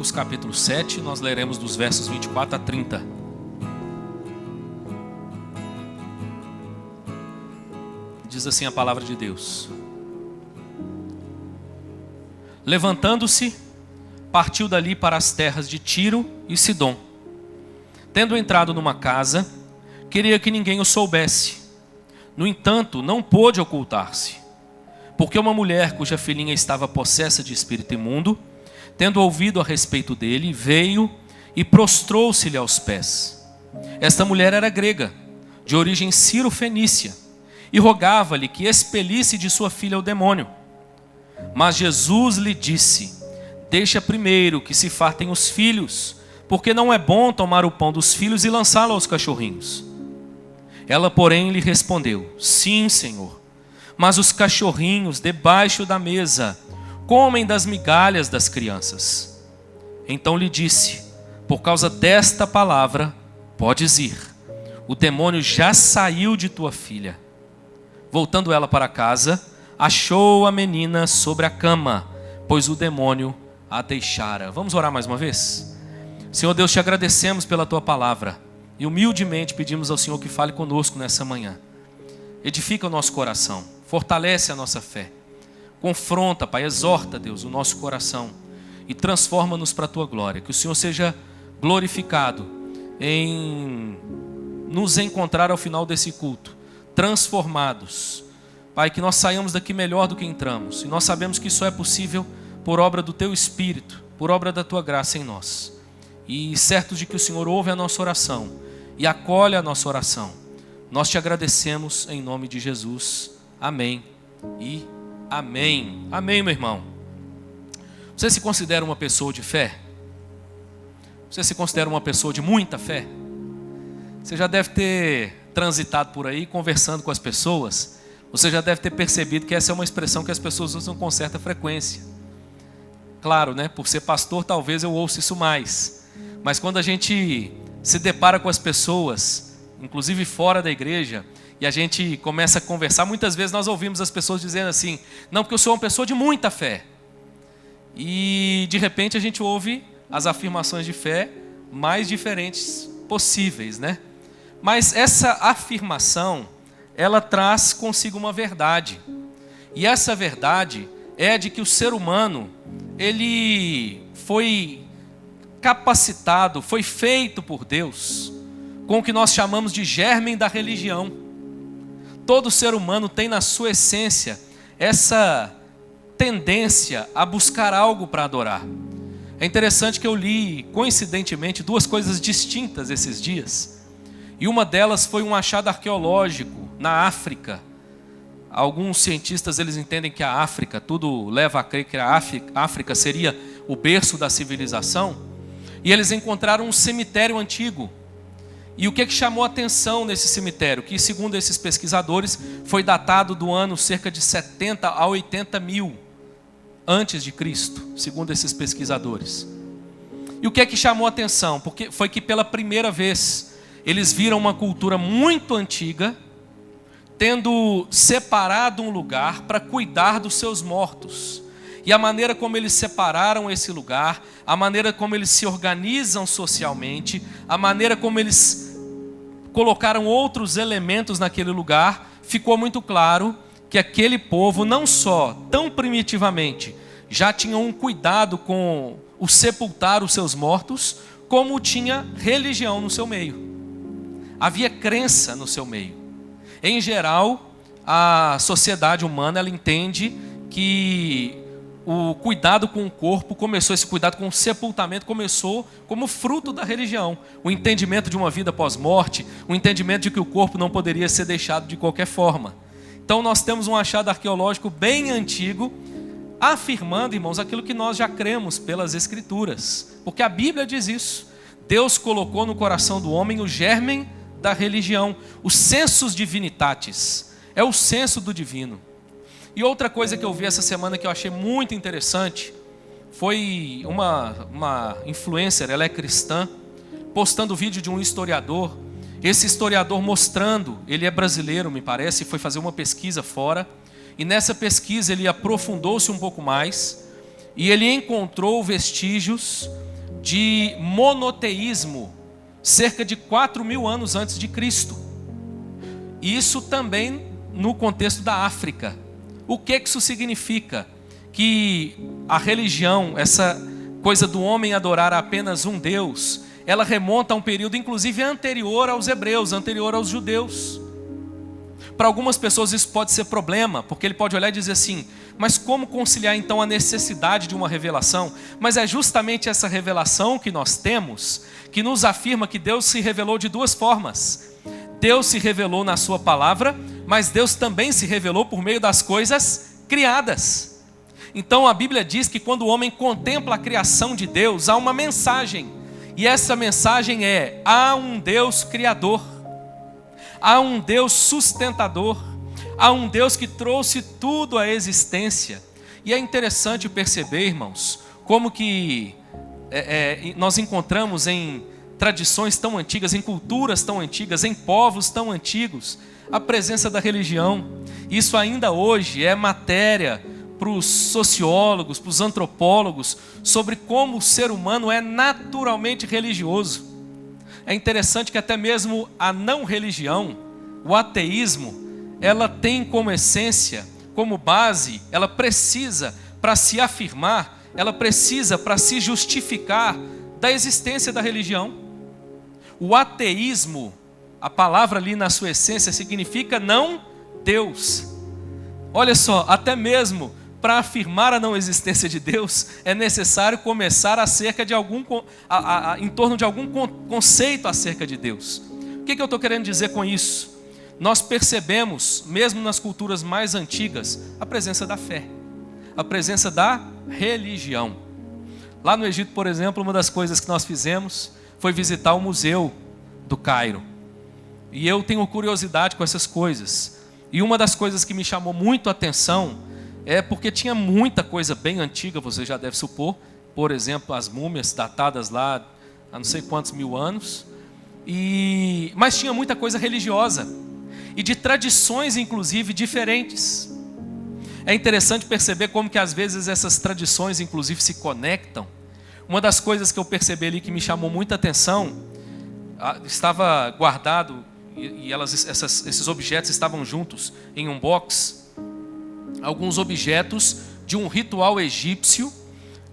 Marcos capítulo 7, nós leremos dos versos 24 a 30. Diz assim a palavra de Deus: levantando-se, partiu dali para as terras de Tiro e Sidom. Tendo entrado numa casa, queria que ninguém o soubesse. No entanto, não pôde ocultar-se, porque uma mulher cuja filhinha estava possessa de espírito imundo, tendo ouvido a respeito dele, veio e prostrou-se-lhe aos pés. Esta mulher era grega, de origem ciro-fenícia, e rogava-lhe que expelisse de sua filha o demônio. Mas Jesus lhe disse: deixa primeiro que se fartem os filhos, porque não é bom tomar o pão dos filhos e lançá-lo aos cachorrinhos. Ela, porém, lhe respondeu: sim, Senhor, mas os cachorrinhos debaixo da mesa comem das migalhas das crianças. Então lhe disse: por causa desta palavra, podes ir, o demônio já saiu de tua filha. Voltando ela para casa, achou a menina sobre a cama, pois o demônio a deixara. Vamos orar mais uma vez? Senhor Deus, te agradecemos pela tua palavra e humildemente pedimos ao Senhor que fale conosco nessa manhã. Edifica o nosso coração, fortalece a nossa fé, confronta, Pai, exorta, Deus, o nosso coração e transforma-nos para a tua glória. Que o Senhor seja glorificado em nos encontrar ao final desse culto, transformados. Pai, que nós saiamos daqui melhor do que entramos. E nós sabemos que isso é possível por obra do teu Espírito, por obra da tua graça em nós. E certos de que o Senhor ouve a nossa oração e acolhe a nossa oração, nós te agradecemos em nome de Jesus. Amém e amém. Amém, meu irmão. Você se considera uma pessoa de fé? Você se considera uma pessoa de muita fé? Você já deve ter transitado por aí, conversando com as pessoas. Você já deve ter percebido que essa é uma expressão que as pessoas usam com certa frequência. Claro, né? Por ser pastor, talvez eu ouça isso mais. Mas quando a gente se depara com as pessoas, inclusive fora da igreja, e a gente começa a conversar, muitas vezes nós ouvimos as pessoas dizendo assim: não, porque eu sou uma pessoa de muita fé. E de repente a gente ouve as afirmações de fé mais diferentes possíveis, né? Mas essa afirmação, ela traz consigo uma verdade. E essa verdade é de que o ser humano, ele foi capacitado, foi feito por Deus com o que nós chamamos de germe da religião. Todo ser humano tem na sua essência essa tendência a buscar algo para adorar. É interessante que eu li, coincidentemente, duas coisas distintas esses dias. E uma delas foi um achado arqueológico na África. Alguns cientistas, eles entendem que a África, tudo leva a crer que a África seria o berço da civilização. E eles encontraram um cemitério antigo. E o que chamou a atenção nesse cemitério? Que, segundo esses pesquisadores, foi datado do ano cerca de 70 a 80 mil antes de Cristo, segundo esses pesquisadores. E o que chamou a atenção? Porque foi que pela primeira vez eles viram uma cultura muito antiga tendo separado um lugar para cuidar dos seus mortos. E a maneira como eles separaram esse lugar, a maneira como eles se organizam socialmente, a maneira como eles colocaram outros elementos naquele lugar, ficou muito claro que aquele povo não só tão primitivamente já tinha um cuidado com o sepultar os seus mortos, como tinha religião no seu meio. Havia crença no seu meio. Em geral, a sociedade humana, ela entende que o cuidado com o corpo começou, esse cuidado com o sepultamento começou como fruto da religião. O entendimento de uma vida pós-morte, o entendimento de que o corpo não poderia ser deixado de qualquer forma. Então nós temos um achado arqueológico bem antigo, afirmando, irmãos, aquilo que nós já cremos pelas Escrituras. Porque a Bíblia diz isso. Deus colocou no coração do homem o germe da religião, os sensus divinitatis, é o senso do divino. E outra coisa que eu vi essa semana que eu achei muito interessante, foi uma influencer, ela é cristã, postando vídeo de um historiador, esse historiador mostrando, ele é brasileiro me parece, foi fazer uma pesquisa fora, e nessa pesquisa ele aprofundou-se um pouco mais, e ele encontrou vestígios de monoteísmo cerca de 4.000 anos antes de Cristo. Isso também no contexto da África. O que isso significa? Que a religião, essa coisa do homem adorar apenas um Deus, ela remonta a um período inclusive anterior aos hebreus, anterior aos judeus. Para algumas pessoas isso pode ser problema, porque ele pode olhar e dizer assim: mas como conciliar então a necessidade de uma revelação? Mas é justamente essa revelação que nós temos, que nos afirma que Deus se revelou de duas formas. Deus se revelou na sua palavra, mas Deus também se revelou por meio das coisas criadas. Então a Bíblia diz que quando o homem contempla a criação de Deus, há uma mensagem. E essa mensagem é: há um Deus criador, há um Deus sustentador, há um Deus que trouxe tudo à existência. E é interessante perceber, irmãos, como que nós encontramos em tradições tão antigas, em culturas tão antigas, em povos tão antigos, a presença da religião. Isso ainda hoje é matéria para os sociólogos, para os antropólogos, sobre como o ser humano é naturalmente religioso. É interessante que até mesmo a não religião, o ateísmo, ela tem como essência, como base, ela precisa, para se afirmar, ela precisa para se justificar da existência da religião. O ateísmo, a palavra ali na sua essência significa não Deus. Olha só, até mesmo para afirmar a não existência de Deus, é necessário começar em torno de algum conceito acerca de Deus. O que eu estou querendo dizer com isso? Nós percebemos, mesmo nas culturas mais antigas, a presença da fé, a presença da religião. Lá no Egito, por exemplo, uma das coisas que nós fizemos foi visitar o Museu do Cairo. E eu tenho curiosidade com essas coisas. E uma das coisas que me chamou muito a atenção é porque tinha muita coisa bem antiga, você já deve supor. Por exemplo, as múmias datadas lá há não sei quantos mil anos. Mas tinha muita coisa religiosa. E de tradições, inclusive, diferentes. É interessante perceber como que às vezes essas tradições, inclusive, se conectam. Uma das coisas que eu percebi ali que me chamou muita atenção, estava guardado, e esses objetos estavam juntos em um box, alguns objetos de um ritual egípcio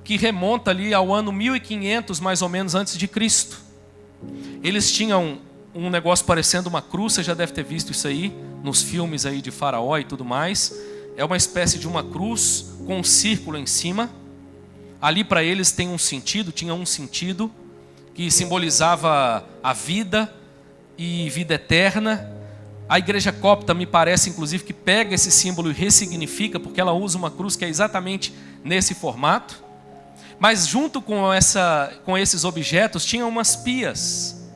que remonta ali ao ano 1500, mais ou menos, antes de Cristo. Eles tinham um negócio parecendo uma cruz, você já deve ter visto isso aí, nos filmes aí de Faraó e tudo mais. É uma espécie de uma cruz com um círculo em cima. Ali para eles tinha um sentido que simbolizava a vida e vida eterna. A igreja copta me parece inclusive que pega esse símbolo e ressignifica, porque ela usa uma cruz que é exatamente nesse formato. Mas junto com esses objetos tinha umas pias.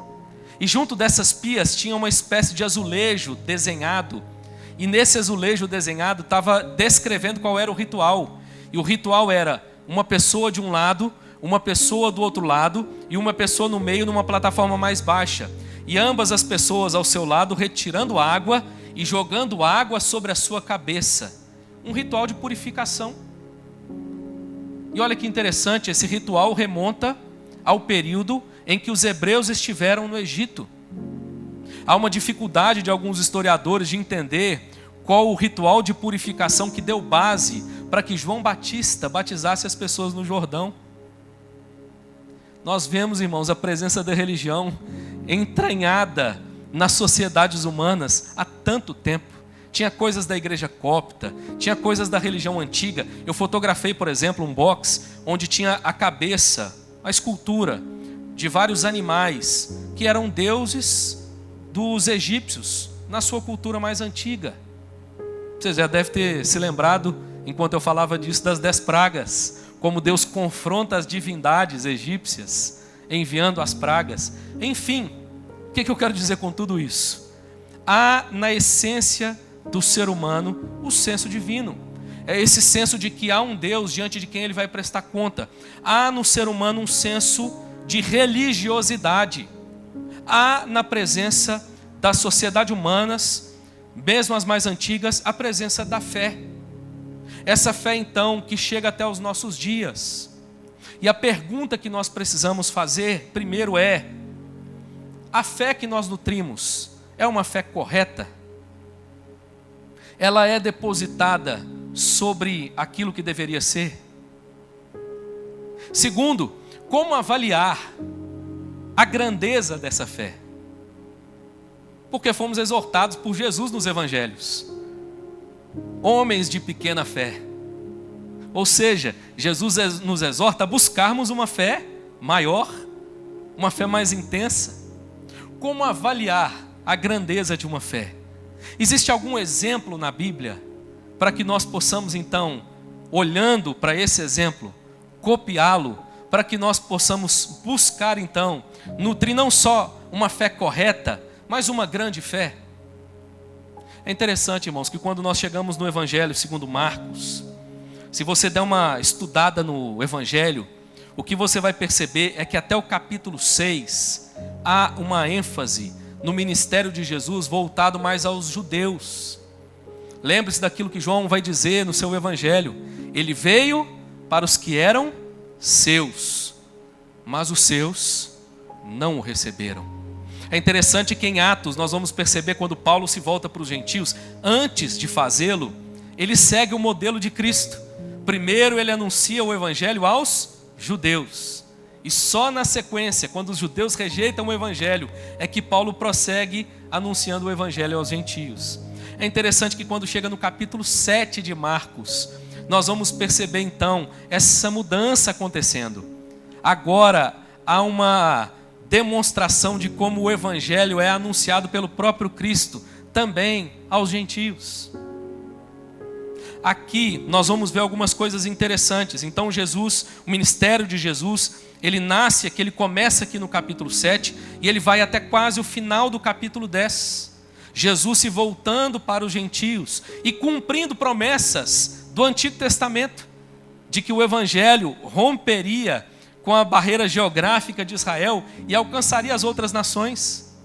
E junto dessas pias tinha uma espécie de azulejo desenhado. E nesse azulejo desenhado estava descrevendo qual era o ritual. E o ritual era uma pessoa de um lado, uma pessoa do outro lado e uma pessoa no meio numa plataforma mais baixa. E ambas as pessoas ao seu lado retirando água e jogando água sobre a sua cabeça. Um ritual de purificação. E olha que interessante, esse ritual remonta ao período em que os hebreus estiveram no Egito. Há uma dificuldade de alguns historiadores de entender qual o ritual de purificação que deu base para que João Batista batizasse as pessoas no Jordão. Nós vemos, irmãos, a presença da religião entranhada nas sociedades humanas há tanto tempo. Tinha coisas da igreja copta, tinha coisas da religião antiga. Eu fotografei, por exemplo, um box onde tinha a cabeça, a escultura de vários animais que eram deuses dos egípcios na sua cultura mais antiga. Você já deve ter se lembrado, enquanto eu falava disso, das 10 pragas, como Deus confronta as divindades egípcias, enviando as pragas. Enfim, o que eu quero dizer com tudo isso? Há na essência do ser humano o senso divino. É esse senso de que há um Deus diante de quem ele vai prestar conta. Há no ser humano um senso de religiosidade. Há na presença das sociedades humanas, mesmo as mais antigas, a presença da fé. Essa fé, então, que chega até os nossos dias. E a pergunta que nós precisamos fazer primeiro é: a fé que nós nutrimos é uma fé correta? Ela é depositada sobre aquilo que deveria ser? Segundo, como avaliar a grandeza dessa fé? Porque fomos exortados por Jesus nos evangelhos. Homens de pequena fé. Ou seja, Jesus nos exorta a buscarmos uma fé maior, uma fé mais intensa. Como avaliar a grandeza de uma fé? Existe algum exemplo na Bíblia para que nós possamos então, olhando para esse exemplo, copiá-lo, para que nós possamos buscar então, nutrir não só uma fé correta, mas uma grande fé? É interessante, irmãos, que quando nós chegamos no Evangelho segundo Marcos, se você der uma estudada no Evangelho, o que você vai perceber é que até o capítulo 6 há uma ênfase no ministério de Jesus voltado mais aos judeus. Lembre-se daquilo que João vai dizer no seu Evangelho: ele veio para os que eram seus, mas os seus não o receberam. É interessante que em Atos nós vamos perceber quando Paulo se volta para os gentios, antes de fazê-lo, ele segue o modelo de Cristo. Primeiro ele anuncia o Evangelho aos judeus, e só na sequência, quando os judeus rejeitam o Evangelho, é que Paulo prossegue anunciando o Evangelho aos gentios. É interessante que quando chega no capítulo 7 de Marcos, nós vamos perceber então essa mudança acontecendo. Agora há uma demonstração de como o Evangelho é anunciado pelo próprio Cristo também aos gentios. Aqui nós vamos ver algumas coisas interessantes. Então Jesus, o ministério de Jesus, ele nasce aqui, ele começa aqui no capítulo 7 e ele vai até quase o final do capítulo 10. Jesus se voltando para os gentios e cumprindo promessas do Antigo Testamento, de que o Evangelho romperia com a barreira geográfica de Israel e alcançaria as outras nações.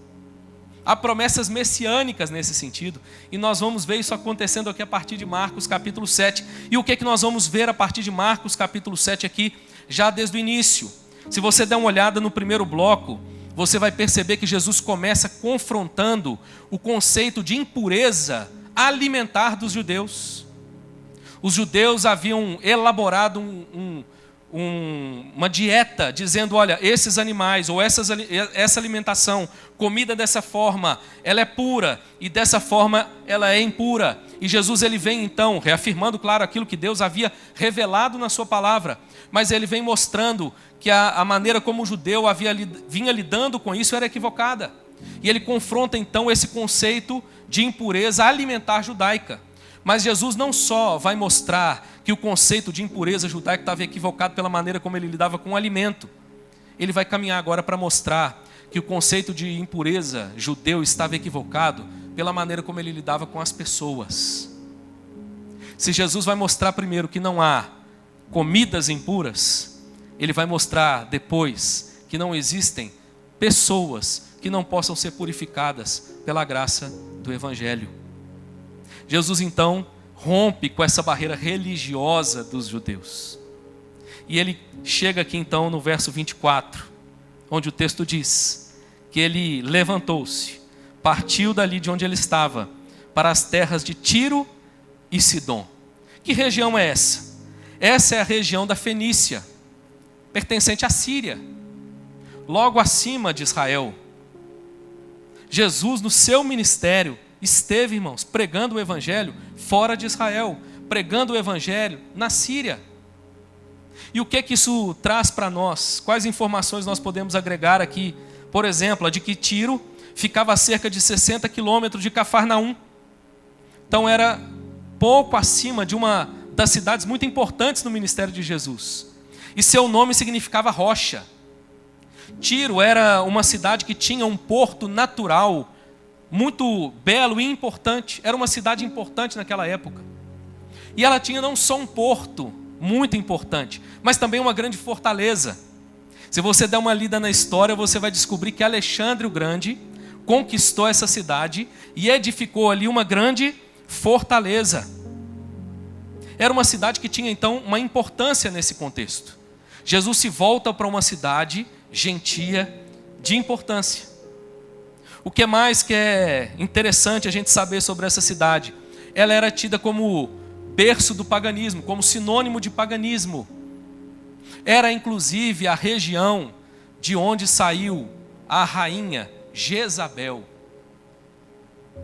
Há promessas messiânicas nesse sentido, e nós vamos ver isso acontecendo aqui a partir de Marcos capítulo 7. E o que é que nós vamos ver a partir de Marcos capítulo 7 aqui, já desde o início? Se você der uma olhada no primeiro bloco, você vai perceber que Jesus começa confrontando o conceito de impureza alimentar dos judeus. Os judeus haviam elaborado uma dieta, dizendo: olha, esses animais ou essa alimentação, comida dessa forma, ela é pura, e dessa forma ela é impura. E Jesus ele vem então reafirmando, claro, aquilo que Deus havia revelado na sua palavra, mas ele vem mostrando que a maneira como o judeu vinha lidando com isso era equivocada. E ele confronta então esse conceito de impureza alimentar judaica. Mas Jesus não só vai mostrar que o conceito de impureza judaica estava equivocado pela maneira como ele lidava com o alimento. Ele vai caminhar agora para mostrar que o conceito de impureza judeu estava equivocado pela maneira como ele lidava com as pessoas. Se Jesus vai mostrar primeiro que não há comidas impuras, ele vai mostrar depois que não existem pessoas que não possam ser purificadas pela graça do Evangelho. Jesus então rompe com essa barreira religiosa dos judeus. E ele chega aqui então no verso 24, onde o texto diz que ele levantou-se, partiu dali de onde ele estava, para as terras de Tiro e Sidom. Que região é essa? Essa é a região da Fenícia, pertencente à Síria, logo acima de Israel. Jesus, no seu ministério, esteve, irmãos, pregando o Evangelho fora de Israel, pregando o Evangelho na Síria. E o que é que isso traz para nós? Quais informações nós podemos agregar aqui? Por exemplo, a de que Tiro ficava a cerca de 60 quilômetros de Cafarnaum. Então era pouco acima de uma das cidades muito importantes no ministério de Jesus. E seu nome significava rocha. Tiro era uma cidade que tinha um porto natural muito belo e importante. Era uma cidade importante naquela época. E ela tinha não só um porto muito importante, mas também uma grande fortaleza. Se você der uma lida na história, você vai descobrir que Alexandre o Grande conquistou essa cidade e edificou ali uma grande fortaleza. Era uma cidade que tinha então uma importância nesse contexto. Jesus se volta para uma cidade gentia, de importância. O que mais que é interessante a gente saber sobre essa cidade? Ela era tida como berço do paganismo, como sinônimo de paganismo. Era inclusive a região de onde saiu a rainha Jezabel.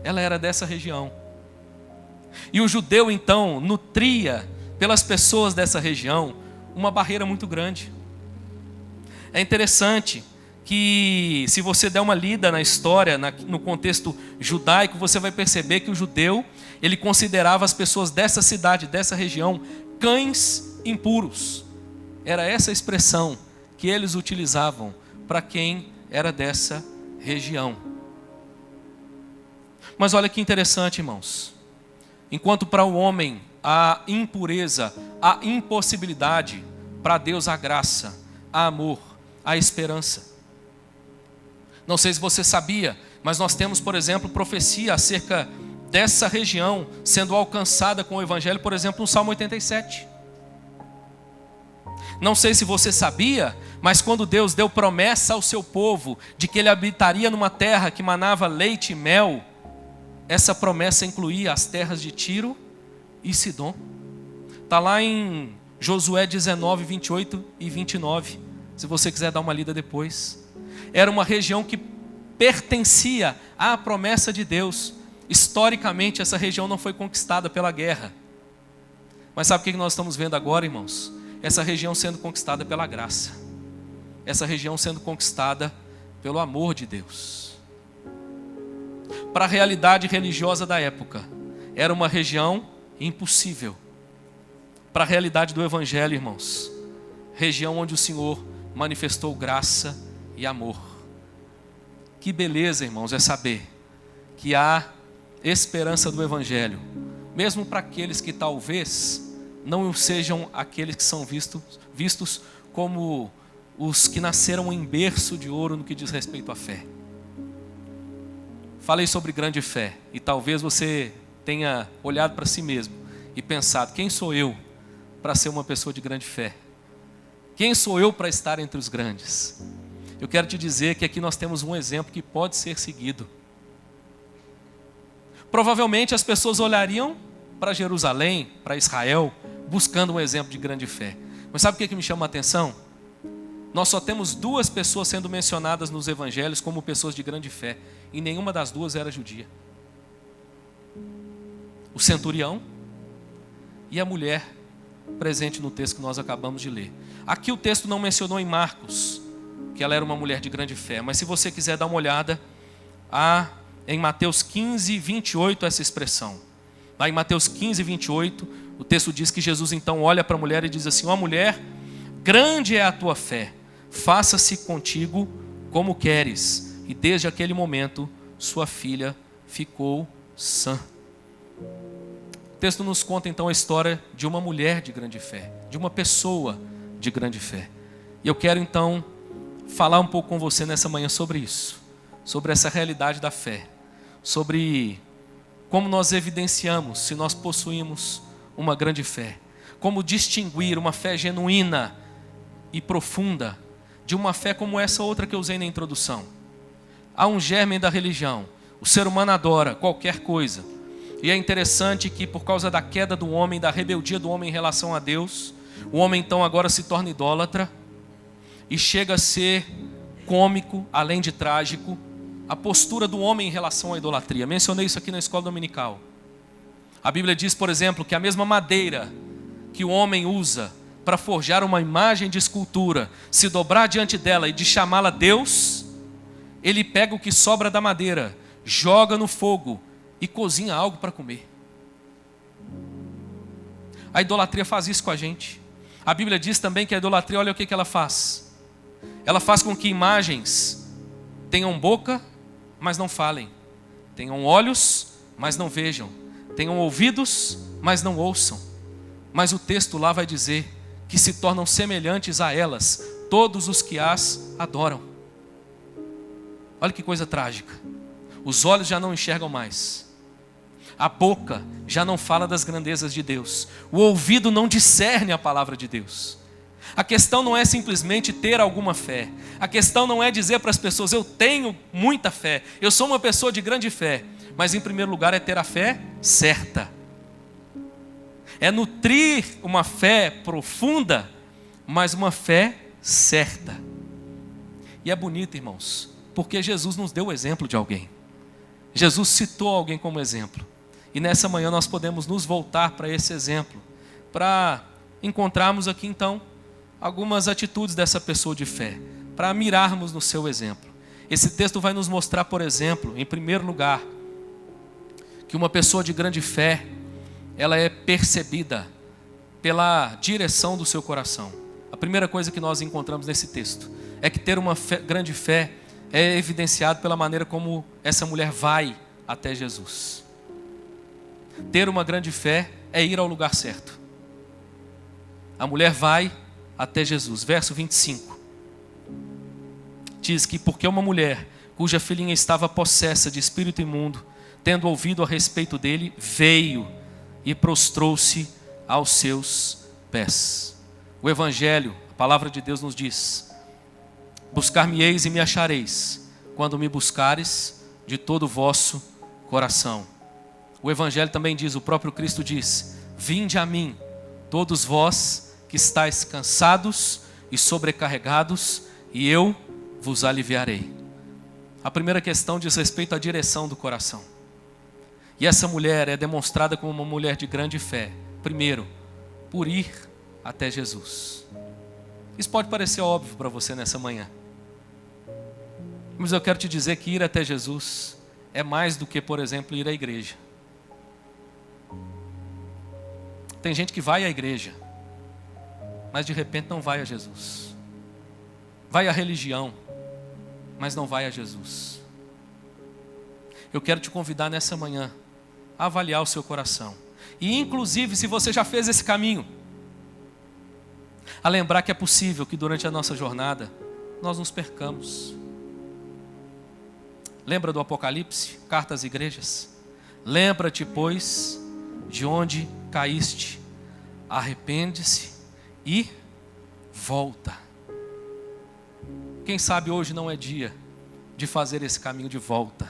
Ela era dessa região. E o judeu então nutria pelas pessoas dessa região uma barreira muito grande. É interessante que, se você der uma lida na história, no contexto judaico, você vai perceber que o judeu, ele considerava as pessoas dessa cidade, dessa região, cães impuros. Era essa expressão que eles utilizavam para quem era dessa região. Mas olha que interessante, irmãos. Enquanto para o homem a impureza, a impossibilidade, para Deus a graça, a amor, a esperança. Não sei se você sabia, mas nós temos, por exemplo, profecia acerca dessa região sendo alcançada com o Evangelho, por exemplo, no Salmo 87. Não sei se você sabia, mas quando Deus deu promessa ao seu povo de que ele habitaria numa terra que manava leite e mel, essa promessa incluía as terras de Tiro e Sidom. Está lá em Josué 19, 28 e 29, se você quiser dar uma lida depois. Era uma região que pertencia à promessa de Deus. Historicamente, essa região não foi conquistada pela guerra. Mas sabe o que nós estamos vendo agora, irmãos? Essa região sendo conquistada pela graça. Essa região sendo conquistada pelo amor de Deus. Para a realidade religiosa da época, era uma região impossível. Para a realidade do Evangelho, irmãos, região onde o Senhor manifestou graça e amor. Que beleza, irmãos, é saber que há esperança do Evangelho, mesmo para aqueles que talvez não sejam aqueles que são vistos como os que nasceram em berço de ouro no que diz respeito à fé. Falei sobre grande fé, e talvez você tenha olhado para si mesmo e pensado: quem sou eu para ser uma pessoa de grande fé? Quem sou eu para estar entre os grandes? Eu quero te dizer que aqui nós temos um exemplo que pode ser seguido. Provavelmente as pessoas olhariam para Jerusalém, para Israel, buscando um exemplo de grande fé. Mas sabe o que me chama a atenção? Nós só temos 2 pessoas sendo mencionadas nos evangelhos como pessoas de grande fé, e nenhuma das 2 era judia. O centurião e a mulher presente no texto que nós acabamos de ler. Aqui o texto não mencionou em Marcos que ela era uma mulher de grande fé, mas se você quiser dar uma olhada, há em Mateus 15, 28 essa expressão. Lá em Mateus 15, 28, o texto diz que Jesus então olha para a mulher e diz assim: ó mulher, grande é a tua fé, faça-se contigo como queres. E desde aquele momento, sua filha ficou sã. O texto nos conta então a história de uma mulher de grande fé, de uma pessoa de grande fé. E eu quero então falar um pouco com você nessa manhã sobre isso, sobre essa realidade da fé, sobre como nós evidenciamos se nós possuímos uma grande fé, como distinguir uma fé genuína e profunda de uma fé como essa outra que eu usei na introdução. Há um germe da religião, o ser humano adora qualquer coisa, e é interessante que por causa da queda do homem, da rebeldia do homem em relação a Deus, o homem então agora se torna idólatra, e chega a ser cômico, além de trágico, a postura do homem em relação à idolatria. Mencionei isso aqui na escola dominical. A Bíblia diz, por exemplo, que a mesma madeira que o homem usa para forjar uma imagem de escultura, se dobrar diante dela e de chamá-la Deus, ele pega o que sobra da madeira, joga no fogo e cozinha algo para comer. A idolatria faz isso com a gente. A Bíblia diz também que a idolatria, olha o que ela faz. Ela faz com que imagens tenham boca, mas não falem. Tenham olhos, mas não vejam. Tenham ouvidos, mas não ouçam. Mas o texto lá vai dizer que se tornam semelhantes a elas todos os que as adoram. Olha que coisa trágica. Os olhos já não enxergam mais. A boca já não fala das grandezas de Deus. O ouvido não discerne a palavra de Deus. A questão não é simplesmente ter alguma fé. A questão não é dizer para as pessoas, eu tenho muita fé, eu sou uma pessoa de grande fé. Mas em primeiro lugar é ter a fé certa. É nutrir uma fé profunda, mas uma fé certa. E é bonito, irmãos, porque Jesus nos deu o exemplo de alguém. Jesus citou alguém como exemplo. E nessa manhã nós podemos nos voltar para esse exemplo, para encontrarmos aqui então algumas atitudes dessa pessoa de fé, para mirarmos no seu exemplo. Esse texto vai nos mostrar, por exemplo, em primeiro lugar, que uma pessoa de grande fé, ela é percebida pela direção do seu coração. A primeira coisa que nós encontramos nesse texto é que ter uma grande fé é evidenciado pela maneira como essa mulher vai até Jesus. Ter uma grande fé é ir ao lugar certo. A mulher vai até Jesus. Verso 25. Diz que porque uma mulher cuja filhinha estava possessa de espírito imundo, tendo ouvido a respeito dele, veio e prostrou-se aos seus pés. O Evangelho, a palavra de Deus nos diz: buscar-me-eis e me achareis, quando me buscares de todo o vosso coração. O Evangelho também diz, o próprio Cristo diz: vinde a mim, todos vós que estáis cansados e sobrecarregados, e eu vos aliviarei. A primeira questão diz respeito à direção do coração. E essa mulher é demonstrada como uma mulher de grande fé. Primeiro, por ir até Jesus. Isso pode parecer óbvio para você nessa manhã. Mas eu quero te dizer que ir até Jesus é mais do que, por exemplo, ir à igreja. Tem gente que vai à igreja, mas de repente não vai a Jesus. Vai à religião, mas não vai a Jesus. Eu quero te convidar nessa manhã a avaliar o seu coração. E inclusive, se você já fez esse caminho, a lembrar que é possível que durante a nossa jornada nós nos percamos. Lembra do Apocalipse, carta às igrejas? Lembra-te, pois, de onde caíste, arrepende-se e volta. Quem sabe hoje não é dia de fazer esse caminho de volta.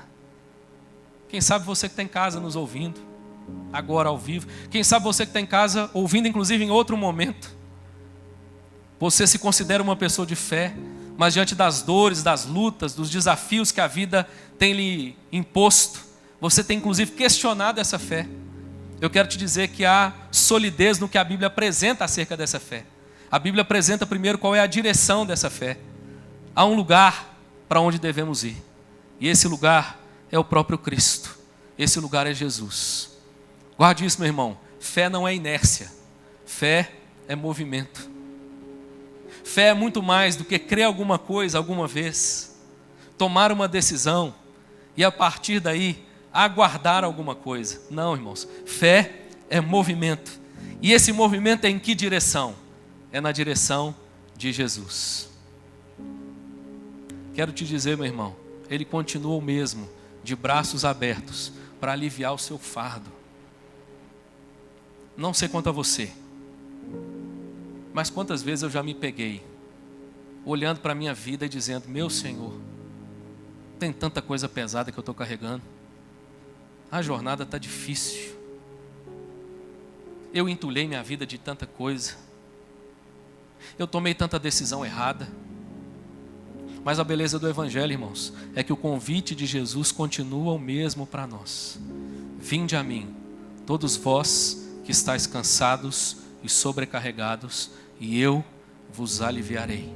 Quem sabe você que está em casa nos ouvindo, agora ao vivo. Quem sabe você que está em casa ouvindo inclusive em outro momento. Você se considera uma pessoa de fé, mas diante das dores, das lutas, dos desafios que a vida tem lhe imposto, você tem inclusive questionado essa fé. Eu quero te dizer que há solidez no que a Bíblia apresenta acerca dessa fé. A Bíblia apresenta primeiro qual é a direção dessa fé. Há um lugar para onde devemos ir. E esse lugar é o próprio Cristo. Esse lugar é Jesus. Guarde isso, meu irmão. Fé não é inércia. Fé é movimento. Fé é muito mais do que crer alguma coisa alguma vez, tomar uma decisão e a partir daí aguardar alguma coisa. Não, irmãos. Fé é movimento. E esse movimento é em que direção? É na direção de Jesus. Quero te dizer, meu irmão, Ele continua o mesmo, de braços abertos, para aliviar o seu fardo. Não sei quanto a você, mas quantas vezes eu já me peguei olhando para a minha vida e dizendo: meu Senhor, tem tanta coisa pesada que eu estou carregando, a jornada está difícil, eu entulhei minha vida de tanta coisa, eu tomei tanta decisão errada. Mas a beleza do Evangelho, irmãos, é que o convite de Jesus continua o mesmo para nós. Vinde a mim, todos vós que estáis cansados e sobrecarregados, e eu vos aliviarei.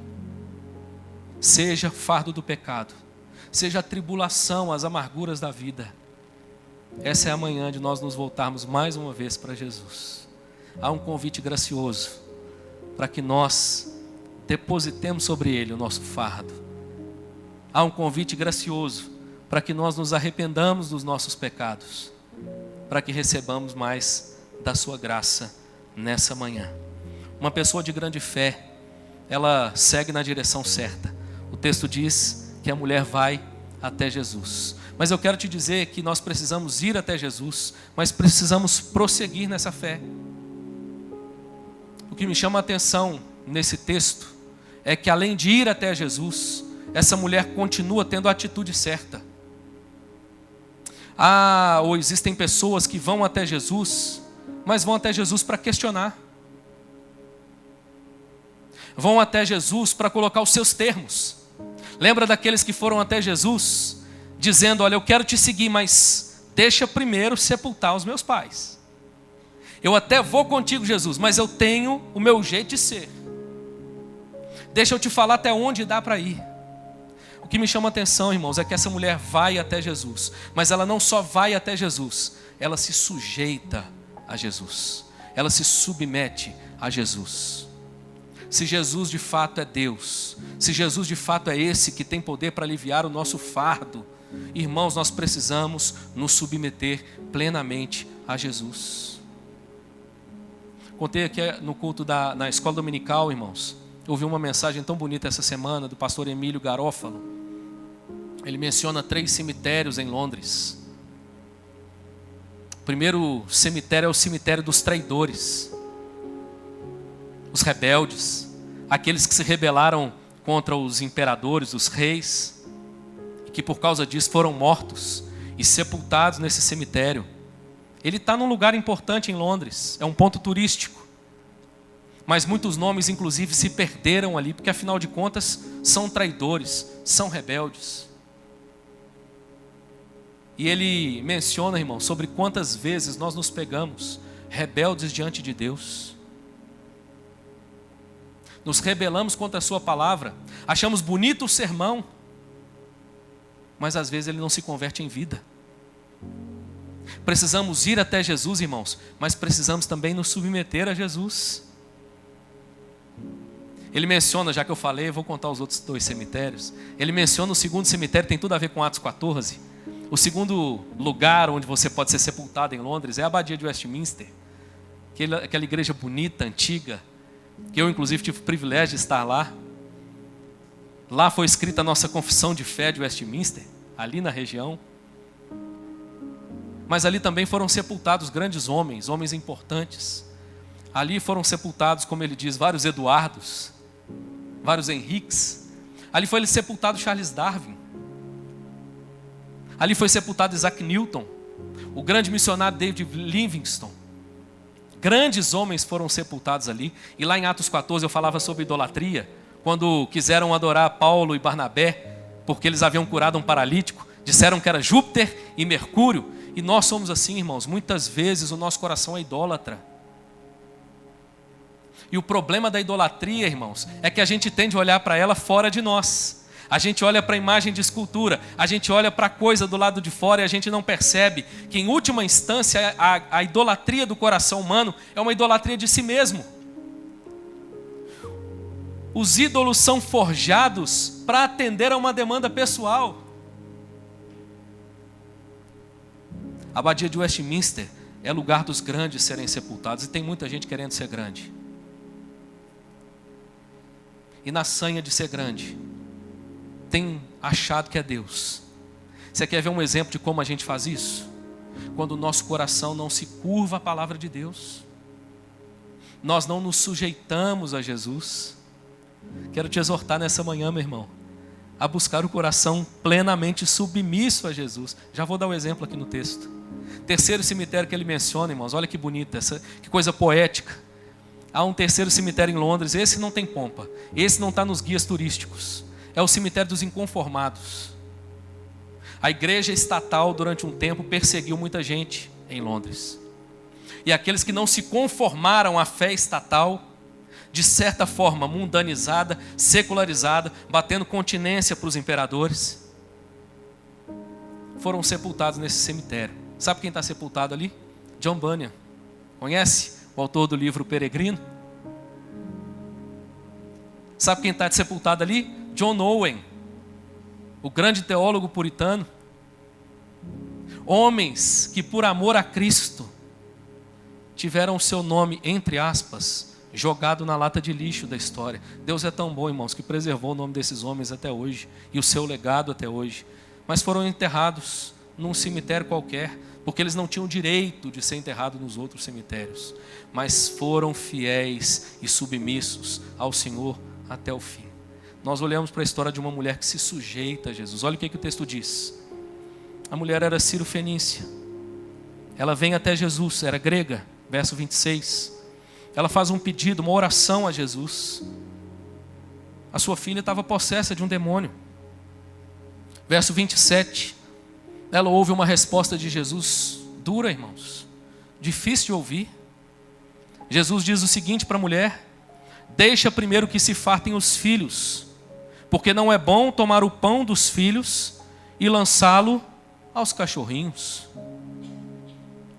Seja fardo do pecado, seja a tribulação, as amarguras da vida, essa é a manhã de nós nos voltarmos mais uma vez para Jesus. Há um convite gracioso para que nós depositemos sobre Ele o nosso fardo. Há um convite gracioso para que nós nos arrependamos dos nossos pecados, para que recebamos mais da sua graça nessa manhã. Uma pessoa de grande fé, ela segue na direção certa. O texto diz que a mulher vai até Jesus. Mas eu quero te dizer que nós precisamos ir até Jesus, mas precisamos prosseguir nessa fé. O que me chama a atenção nesse texto é que, além de ir até Jesus, essa mulher continua tendo a atitude certa. Ou existem pessoas que vão até Jesus, mas vão até Jesus para questionar. Vão até Jesus para colocar os seus termos. Lembra daqueles que foram até Jesus, dizendo: olha, eu quero te seguir, mas deixa primeiro sepultar os meus pais. Eu até vou contigo, Jesus, mas eu tenho o meu jeito de ser. Deixa eu te falar até onde dá para ir. O que me chama a atenção, irmãos, é que essa mulher vai até Jesus, mas ela não só vai até Jesus, ela se sujeita a Jesus, ela se submete a Jesus. Se Jesus de fato é Deus, se Jesus de fato é esse que tem poder para aliviar o nosso fardo, irmãos, nós precisamos nos submeter plenamente a Jesus. Contei aqui no culto na escola dominical, irmãos, eu ouvi uma mensagem tão bonita essa semana do pastor Emílio Garófalo. Ele menciona 3 cemitérios em Londres. O primeiro cemitério é o cemitério dos traidores, os rebeldes, aqueles que se rebelaram contra os imperadores, os reis, que por causa disso foram mortos e sepultados nesse cemitério. Ele está num lugar importante em Londres, é um ponto turístico. Mas muitos nomes, inclusive, se perderam ali, porque afinal de contas são traidores, são rebeldes. E ele menciona, irmão, sobre quantas vezes nós nos pegamos rebeldes diante de Deus. Nos rebelamos contra a sua palavra, achamos bonito o sermão, mas às vezes ele não se converte em vida. Precisamos ir até Jesus, irmãos, mas precisamos também nos submeter a Jesus. Ele menciona, já que eu falei, eu vou contar os outros 2 cemitérios. Ele menciona o segundo cemitério, tem tudo a ver com Atos 14. O segundo lugar onde você pode ser sepultado em Londres é a Abadia de Westminster, aquela igreja bonita, antiga, que eu inclusive tive o privilégio de estar lá. Lá foi escrita a nossa confissão de fé de Westminster, ali na região. Mas ali também foram sepultados grandes homens, homens importantes. Ali foram sepultados, como ele diz, vários Eduardos, vários Henriques. Ali foi sepultado Charles Darwin. Ali foi sepultado Isaac Newton, o grande missionário David Livingstone. Grandes homens foram sepultados ali. E lá em Atos 14 eu falava sobre idolatria, quando quiseram adorar Paulo e Barnabé, porque eles haviam curado um paralítico, disseram que era Júpiter e Mercúrio. E nós somos assim, irmãos, muitas vezes o nosso coração é idólatra. E o problema da idolatria, irmãos, é que a gente tende a olhar para ela fora de nós. A gente olha para a imagem de escultura, a gente olha para a coisa do lado de fora e a gente não percebe que, em última instância, a idolatria do coração humano é uma idolatria de si mesmo. Os ídolos são forjados para atender a uma demanda pessoal. A Abadia de Westminster é lugar dos grandes serem sepultados, e tem muita gente querendo ser grande. E na sanha de ser grande, tem achado que é Deus. Você quer ver um exemplo de como a gente faz isso? Quando o nosso coração não se curva à palavra de Deus, nós não nos sujeitamos a Jesus. Quero te exortar nessa manhã, meu irmão, a buscar o coração plenamente submisso a Jesus. Já vou dar um exemplo aqui no texto. Terceiro cemitério que ele menciona, irmãos, olha que bonito, que coisa poética. Há um terceiro cemitério em Londres, esse não tem pompa, esse não está nos guias turísticos. É o cemitério dos inconformados. A igreja estatal, durante um tempo, perseguiu muita gente em Londres. E aqueles que não se conformaram à fé estatal, de certa forma mundanizada, secularizada, batendo continência para os imperadores, foram sepultados nesse cemitério. Sabe quem está sepultado ali? John Bunyan. Conhece o autor do livro Peregrino? Sabe quem está sepultado ali? John Owen, o grande teólogo puritano. Homens que, por amor a Cristo, tiveram o seu nome, entre aspas, jogado na lata de lixo da história. Deus é tão bom, irmãos, que preservou o nome desses homens até hoje, e o seu legado até hoje. Mas foram enterrados num cemitério qualquer, porque eles não tinham direito de ser enterrados nos outros cemitérios, mas foram fiéis e submissos ao Senhor até o fim. Nós olhamos para a história de uma mulher que se sujeita a Jesus. Olha o que o texto diz. A mulher era sírio-fenícia. Ela vem até Jesus, era grega, verso 26. Ela faz um pedido, uma oração a Jesus. A sua filha estava possessa de um demônio. Verso 27. Ela ouve uma resposta de Jesus dura, irmãos. Difícil de ouvir. Jesus diz o seguinte para a mulher: deixa primeiro que se fartem os filhos, porque não é bom tomar o pão dos filhos e lançá-lo aos cachorrinhos.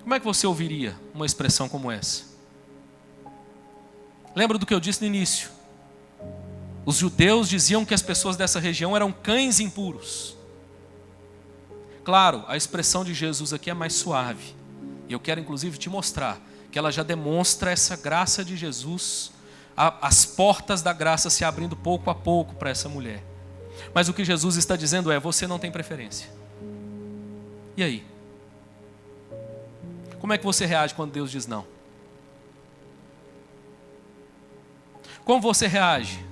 Como é que você ouviria uma expressão como essa? Lembra do que eu disse no início? Os judeus diziam que as pessoas dessa região eram cães impuros. Claro, a expressão de Jesus aqui é mais suave. E eu quero inclusive te mostrar que ela já demonstra essa graça de Jesus, as portas da graça se abrindo pouco a pouco para essa mulher. Mas o que Jesus está dizendo é: você não tem preferência. E aí? Como é que você reage quando Deus diz não? Como você reage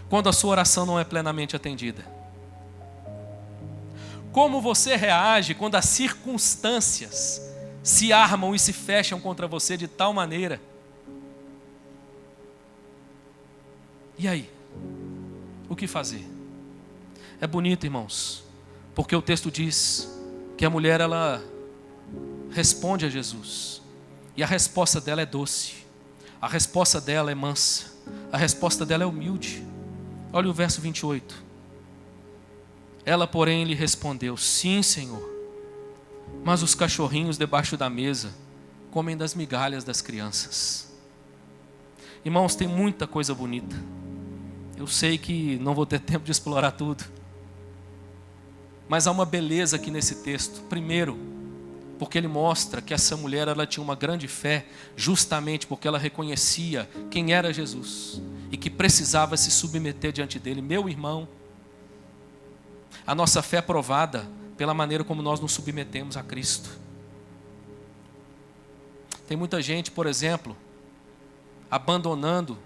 quando a sua oração não é plenamente atendida? Como você reage quando as circunstâncias se armam e se fecham contra você de tal maneira? E aí? O que fazer? É bonito, irmãos, porque o texto diz que a mulher, ela responde a Jesus. E a resposta dela é doce. A resposta dela é mansa. A resposta dela é humilde. Olha o verso 28. Ela, porém, lhe respondeu: sim, Senhor, mas os cachorrinhos debaixo da mesa comem das migalhas das crianças. Irmãos, tem muita coisa bonita. Eu sei que não vou ter tempo de explorar tudo, mas há uma beleza aqui nesse texto. Primeiro, porque ele mostra que essa mulher, ela tinha uma grande fé, justamente porque ela reconhecia quem era Jesus e que precisava se submeter diante dele. Meu irmão, a nossa fé é provada pela maneira como nós nos submetemos a Cristo. Tem muita gente, por exemplo, abandonando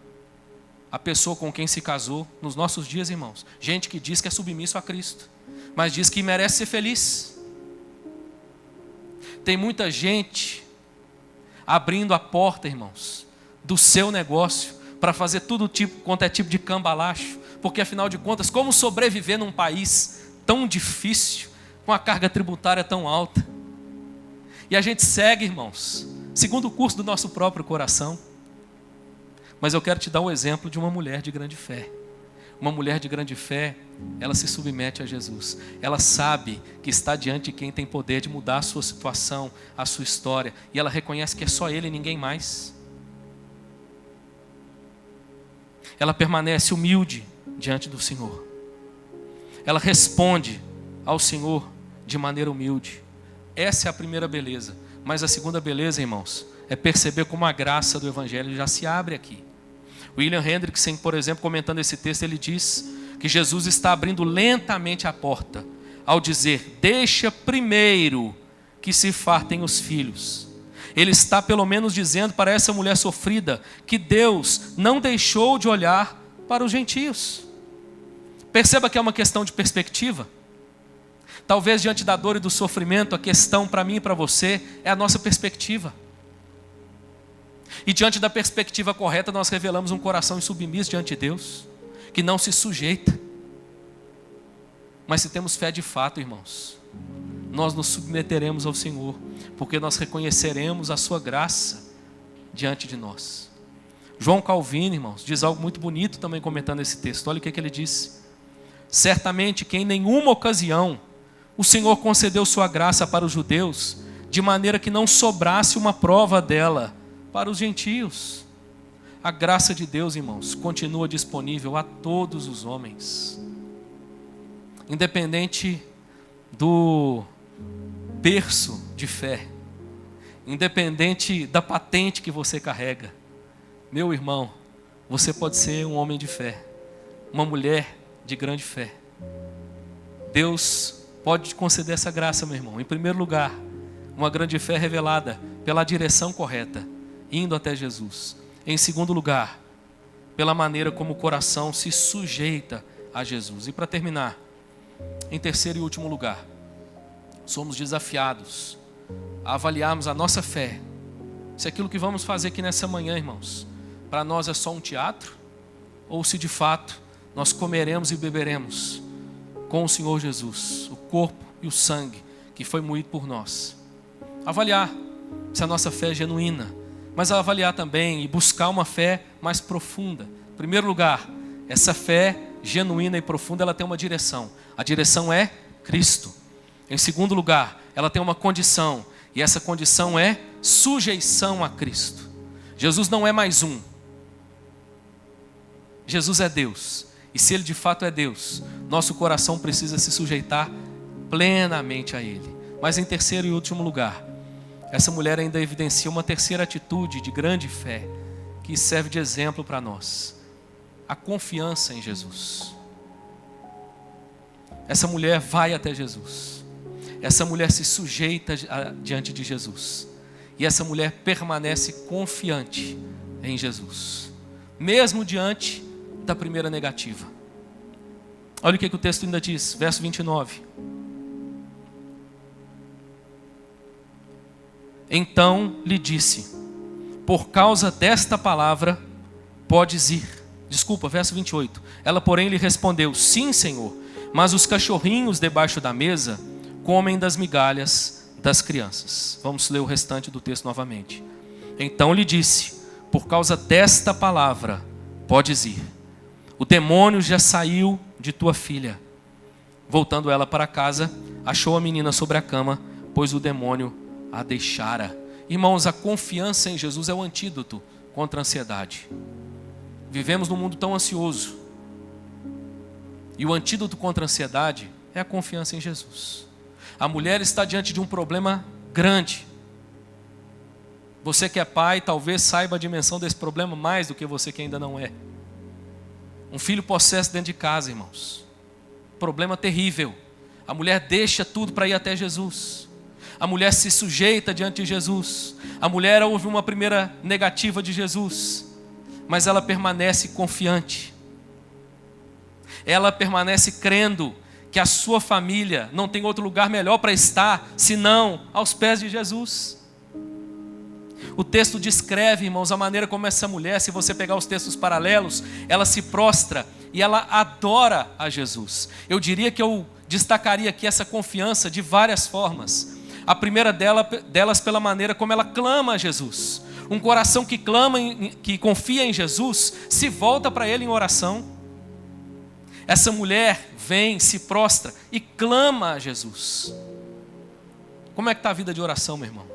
a pessoa com quem se casou nos nossos dias, irmãos. Gente que diz que é submisso a Cristo, mas diz que merece ser feliz. Tem muita gente abrindo a porta, irmãos, do seu negócio para fazer tudo quanto é tipo de cambalacho, porque afinal de contas, como sobreviver num país tão difícil, com a carga tributária tão alta? E a gente segue, irmãos, segundo o curso do nosso próprio coração. Mas eu quero te dar um exemplo de uma mulher de grande fé. Uma mulher de grande fé, ela se submete a Jesus. Ela sabe que está diante de quem tem poder de mudar a sua situação, a sua história. E ela reconhece que é só Ele e ninguém mais. Ela permanece humilde diante do Senhor. Ela responde ao Senhor de maneira humilde. Essa é a primeira beleza. Mas a segunda beleza, irmãos, é perceber como a graça do Evangelho já se abre aqui. William Hendrickson, por exemplo, comentando esse texto, ele diz que Jesus está abrindo lentamente a porta ao dizer: deixa primeiro que se fartem os filhos. Ele está pelo menos dizendo para essa mulher sofrida que Deus não deixou de olhar para os gentios. Perceba que é uma questão de perspectiva. Talvez diante da dor e do sofrimento, a questão para mim e para você é a nossa perspectiva. E diante da perspectiva correta, nós revelamos um coração insubmisso diante de Deus, que não se sujeita. Mas se temos fé de fato, irmãos, nós nos submeteremos ao Senhor, porque nós reconheceremos a sua graça diante de nós. João Calvino, irmãos, diz algo muito bonito também comentando esse texto. Olha o que ele disse: certamente que em nenhuma ocasião o Senhor concedeu sua graça para os judeus, de maneira que não sobrasse uma prova dela para os gentios. A graça de Deus, irmãos, continua disponível a todos os homens, independente do berço de fé, independente da patente que você carrega. Meu irmão, você pode ser um homem de fé, uma mulher de grande fé. Deus pode te conceder essa graça, meu irmão. Em primeiro lugar, uma grande fé revelada pela direção correta, indo até Jesus. Em segundo lugar, pela maneira como o coração se sujeita a Jesus. E para terminar, em terceiro e último lugar, somos desafiados a avaliarmos a nossa fé. Se aquilo que vamos fazer aqui nessa manhã, irmãos, para nós é só um teatro, ou se de fato nós comeremos e beberemos com o Senhor Jesus, o corpo e o sangue que foi moído por nós. Avaliar se a nossa fé é genuína, mas avaliar também e buscar uma fé mais profunda. Em primeiro lugar, essa fé genuína e profunda, ela tem uma direção. A direção é Cristo. Em segundo lugar, ela tem uma condição, e essa condição é sujeição a Cristo. Jesus não é mais um. Jesus é Deus. E se Ele de fato é Deus, nosso coração precisa se sujeitar plenamente a Ele. Mas em terceiro e último lugar, essa mulher ainda evidencia uma terceira atitude de grande fé, que serve de exemplo para nós. A confiança em Jesus. Essa mulher vai até Jesus. Essa mulher se sujeita diante de Jesus. E essa mulher permanece confiante em Jesus, mesmo diante da primeira negativa. Olha o que o texto ainda diz, verso 29. Então lhe disse: por causa desta palavra, podes ir. Desculpa, verso 28. Ela, porém, lhe respondeu: sim, Senhor, mas os cachorrinhos debaixo da mesa comem das migalhas das crianças. Vamos ler o restante do texto novamente. Então lhe disse: por causa desta palavra, podes ir. O demônio já saiu de tua filha. Voltando ela para casa, achou a menina sobre a cama, pois o demônio a deixara. Irmãos, a confiança em Jesus é o antídoto contra a ansiedade. Vivemos num mundo tão ansioso. E o antídoto contra a ansiedade é a confiança em Jesus. A mulher está diante de um problema grande. Você que é pai, talvez saiba a dimensão desse problema mais do que você que ainda não é. Um filho possesso dentro de casa, irmãos. Problema terrível. A mulher deixa tudo para ir até Jesus. A mulher se sujeita diante de Jesus. A mulher ouve uma primeira negativa de Jesus, mas ela permanece confiante. Ela permanece crendo que a sua família não tem outro lugar melhor para estar, senão aos pés de Jesus. O texto descreve, irmãos, a maneira como essa mulher, se você pegar os textos paralelos, ela se prostra e ela adora a Jesus. Eu diria que eu destacaria aqui essa confiança de várias formas. A primeira delas pela maneira como ela clama a Jesus. Um coração que clama, que confia em Jesus, se volta para Ele em oração. Essa mulher vem, se prostra e clama a Jesus. Como é que está a vida de oração, meu irmão?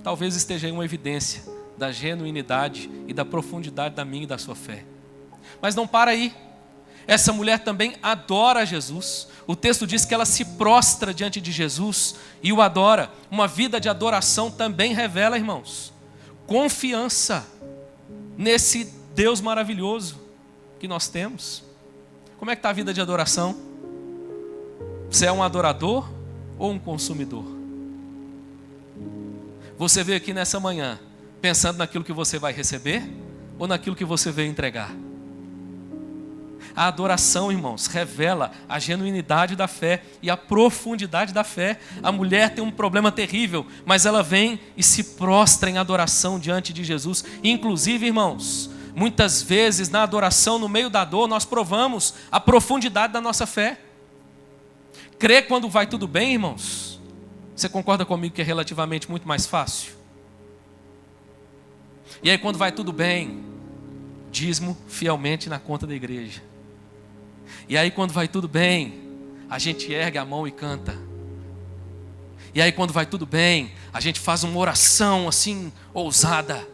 Talvez esteja aí uma evidência da genuinidade e da profundidade da minha e da sua fé. Mas não para aí. Essa mulher também adora a Jesus. O texto diz que ela se prostra diante de Jesus e o adora. Uma vida de adoração também revela, irmãos, confiança nesse Deus maravilhoso que nós temos. Como é que está a vida de adoração? Você é um adorador ou um consumidor? Você veio aqui nessa manhã pensando naquilo que você vai receber ou naquilo que você veio entregar? A adoração, irmãos, revela a genuinidade da fé e a profundidade da fé. A mulher tem um problema terrível, mas ela vem e se prostra em adoração diante de Jesus. Inclusive, irmãos, muitas vezes na adoração, no meio da dor, nós provamos a profundidade da nossa fé. Crer quando vai tudo bem, irmãos, você concorda comigo que é relativamente muito mais fácil? E aí quando vai tudo bem, dízimo fielmente na conta da igreja. E aí quando vai tudo bem, a gente ergue a mão e canta. E aí quando vai tudo bem, a gente faz uma oração assim, ousada.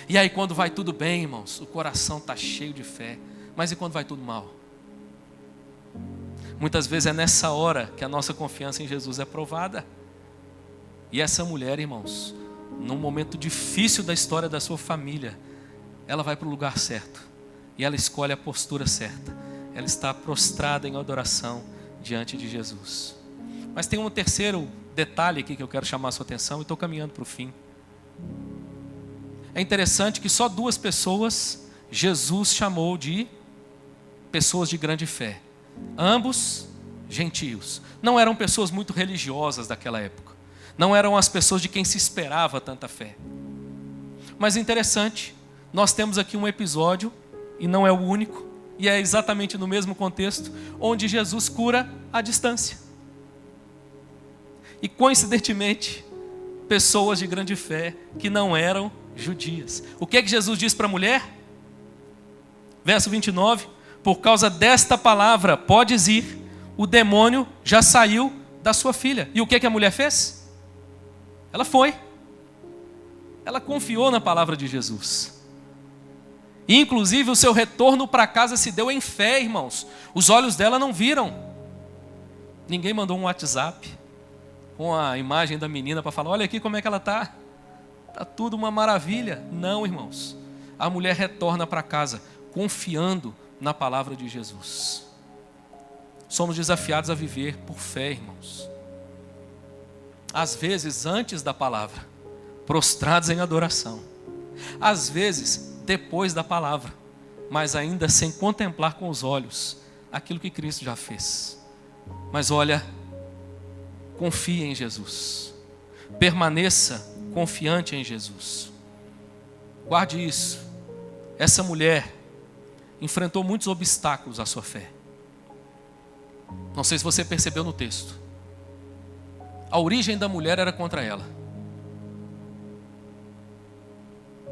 E aí quando vai tudo bem, irmãos, o coração está cheio de fé. Mas e quando vai tudo mal? Muitas vezes é nessa hora que a nossa confiança em Jesus é provada. E essa mulher, irmãos, num momento difícil da história da sua família, ela vai para o lugar certo. E ela escolhe a postura certa. Ela está prostrada em adoração diante de Jesus. Mas tem um terceiro detalhe aqui que eu quero chamar a sua atenção e estou caminhando para o fim. É interessante que só 2 pessoas Jesus chamou de pessoas de grande fé. Ambos gentios. Não eram pessoas muito religiosas daquela época. Não eram as pessoas de quem se esperava tanta fé. Mas interessante, nós temos aqui um episódio, e não é o único, e é exatamente no mesmo contexto, onde Jesus cura à distância. E coincidentemente, pessoas de grande fé que não eram judias. O que é que Jesus diz para a mulher? Verso 29, por causa desta palavra, podes ir, o demônio já saiu da sua filha. E o que é que a mulher fez? Ela foi. Ela confiou na palavra de Jesus. E, inclusive, o seu retorno para casa se deu em fé, irmãos. Os olhos dela não viram. Ninguém mandou um WhatsApp com a imagem da menina para falar, olha aqui como é que ela está. Está tudo uma maravilha. Não, irmãos. A mulher retorna para casa, confiando na palavra de Jesus. Somos desafiados a viver por fé, irmãos. Às vezes, antes da palavra, prostrados em adoração. Às vezes, depois da palavra, mas ainda sem contemplar com os olhos aquilo que Cristo já fez. Mas olha, confie em Jesus. Permaneça confiante em Jesus. Guarde isso. Essa mulher enfrentou muitos obstáculos à sua fé. Não sei se você percebeu no texto. A origem da mulher era contra ela.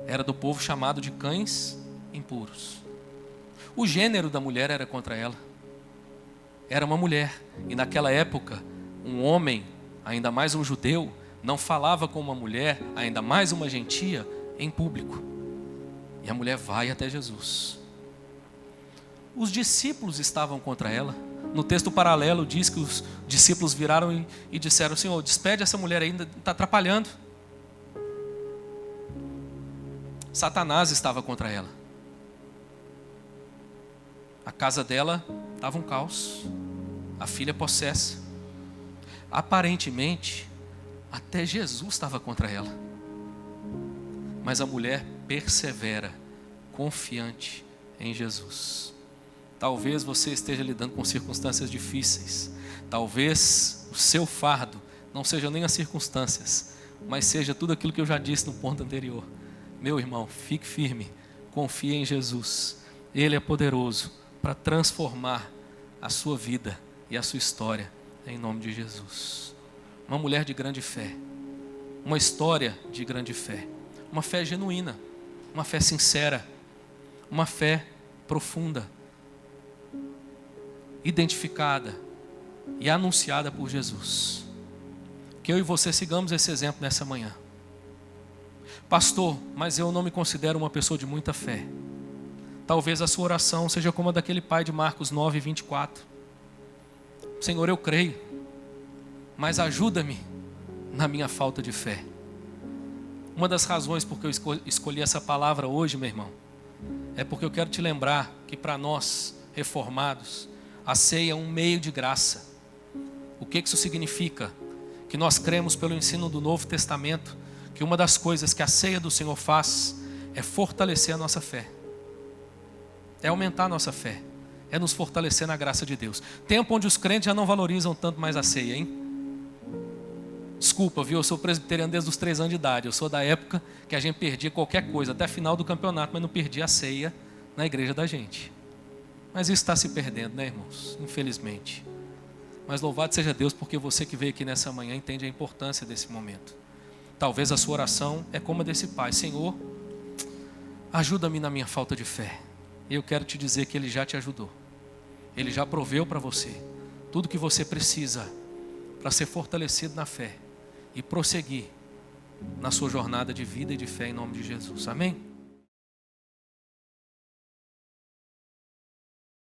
Era do povo chamado de cães impuros. O gênero da mulher era contra ela. Era uma mulher. E naquela época, um homem, ainda mais um judeu, não falava com uma mulher, ainda mais uma gentia, em público. E a mulher vai até Jesus. Os discípulos estavam contra ela. No texto paralelo diz que os discípulos viraram e disseram, Senhor, despede essa mulher ainda, está atrapalhando. Satanás estava contra ela. A casa dela estava um caos. A filha possessa. Aparentemente, até Jesus estava contra ela. Mas a mulher persevera, confiante em Jesus. Talvez você esteja lidando com circunstâncias difíceis. Talvez o seu fardo não seja nem as circunstâncias, mas seja tudo aquilo que eu já disse no ponto anterior. Meu irmão, fique firme, confie em Jesus. Ele é poderoso para transformar a sua vida e a sua história, em nome de Jesus. Uma mulher de grande fé, uma história de grande fé, uma fé genuína, uma fé sincera, uma fé profunda, identificada e anunciada por Jesus. Que eu e você sigamos esse exemplo nessa manhã. Pastor, mas eu não me considero uma pessoa de muita fé. Talvez a sua oração seja como a daquele pai de Marcos 9, 24. Senhor, eu creio, mas ajuda-me na minha falta de fé. Uma das razões por que eu escolhi essa palavra hoje, meu irmão, é porque eu quero te lembrar que para nós, reformados, a ceia é um meio de graça. O que isso significa? Que nós cremos pelo ensino do Novo Testamento, que uma das coisas que a ceia do Senhor faz é fortalecer a nossa fé. É aumentar a nossa fé. É nos fortalecer na graça de Deus. Tempo onde os crentes já não valorizam tanto mais a ceia, hein? Desculpa, viu? Eu sou presbiteriano desde os 3 anos de idade. Eu sou da época que a gente perdia qualquer coisa, até a final do campeonato, mas não perdia a ceia na igreja da gente. Mas isso está se perdendo, né, irmãos? Infelizmente. Mas louvado seja Deus, porque você que veio aqui nessa manhã entende a importância desse momento. Talvez a sua oração é como a desse pai. Senhor, ajuda-me na minha falta de fé. E eu quero te dizer que Ele já te ajudou. Ele já proveu para você tudo que você precisa para ser fortalecido na fé e prosseguir na sua jornada de vida e de fé em nome de Jesus. Amém?